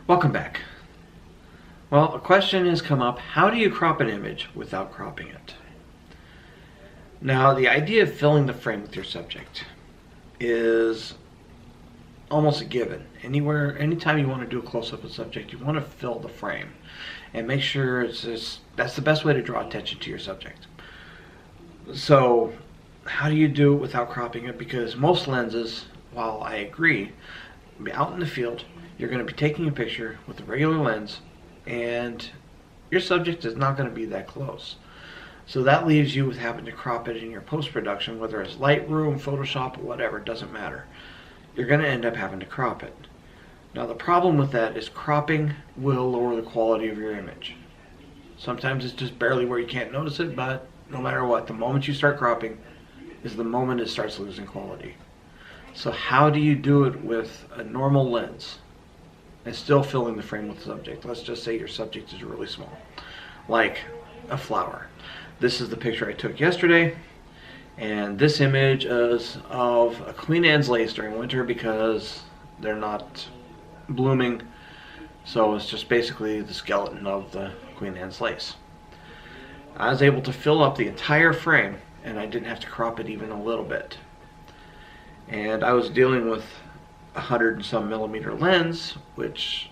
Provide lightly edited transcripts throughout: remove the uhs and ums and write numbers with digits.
Welcome back. Well, a question has come up: how do you crop an image without cropping it? Now, the idea of filling the frame with your subject is almost a given. Anytime you want to do a close-up of a subject, you want to fill the frame and make sure that's the best way to draw attention to your subject. So, how do you do it without cropping it? Because most lenses, while I agree, out in the field, you're going to be taking a picture with a regular lens and your subject is not going to be that close. So that leaves you with having to crop it in your post-production, whether it's Lightroom, Photoshop, or whatever, it doesn't matter. You're going to end up having to crop it. Now the problem with that is cropping will lower the quality of your image. Sometimes it's just barely where you can't notice it, but no matter what, the moment you start cropping is the moment it starts losing quality. So how do you do it with a normal lens and still filling the frame with the subject? Let's just say your subject is really small, like a flower. This is the picture I took yesterday, and this image is of a Queen Anne's lace during winter because they're not blooming, so it's just basically the skeleton of the Queen Anne's lace. I was able to fill up the entire frame and I didn't have to crop it even a little bit. And I was dealing with 100 and some millimeter lens, which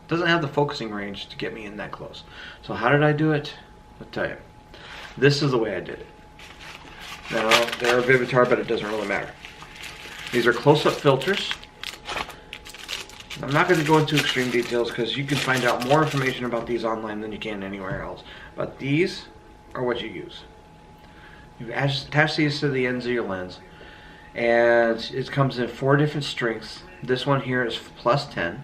doesn't have the focusing range to get me in that close. So how did I do it? I'll tell you. This is the way I did it. Now, they're a Vivitar, but it doesn't really matter. These are close-up filters. I'm not going to go into extreme details because you can find out more information about these online than you can anywhere else. But these are what you use. You attach these to the ends of your lens, and it comes in 4 different strengths. This one here is +10,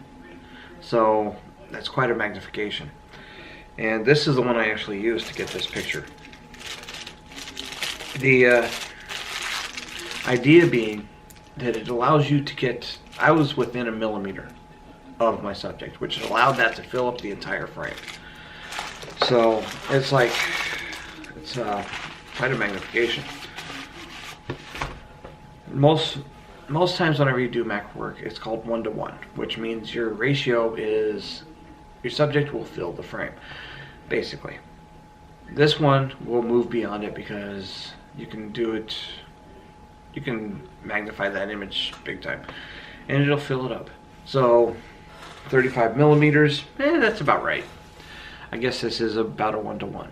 so that's quite a magnification. And this is the one I actually used to get this picture. The idea being that it allows you to get, I was within a millimeter of my subject, which allowed that to fill up the entire frame. So it's like, it's quite a magnification. Most times whenever you do macro work, it's called 1:1, which means your ratio is, your subject will fill the frame, basically. This one will move beyond it because you can do it, you can magnify that image big time, and it'll fill it up. So 35 millimeters, that's about right. I guess this is about a 1:1.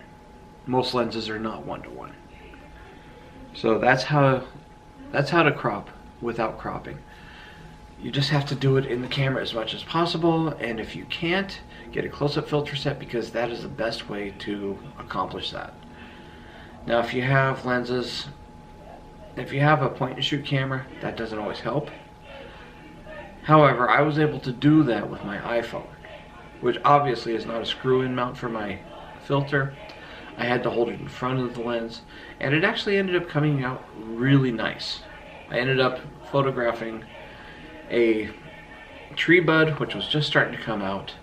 Most lenses are not 1:1. So that's how to crop without cropping. You just have to do it in the camera as much as possible, and if you can't, get a close-up filter set because that is the best way to accomplish that. Now if you have lenses, if you have a point-and-shoot camera, that doesn't always help. However, I was able to do that with my iPhone, which obviously is not a screw-in mount for my filter. I had to hold it in front of the lens, and it actually ended up coming out really nice. I ended up photographing a tree bud, which was just starting to come out,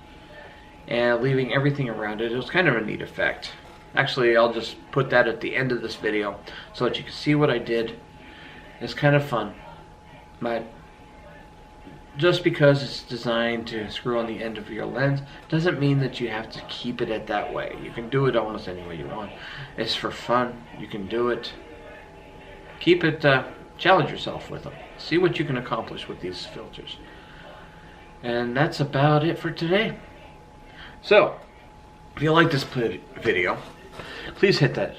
and leaving everything around it. It was kind of a neat effect. Actually, I'll just put that at the end of this video so that you can see what I did. It's kind of fun, but just because it's designed to screw on the end of your lens doesn't mean that you have to keep it at that way. You can do it almost any way you want. It's for fun. You can do it. Keep it, challenge yourself with them. See what you can accomplish with these filters. And that's about it for today. So, if you like this video, please hit that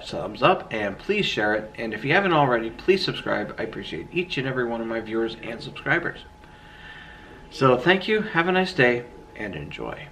thumbs up and please share it. And if you haven't already, please subscribe. I appreciate each and every one of my viewers and subscribers. So thank you, have a nice day, and enjoy.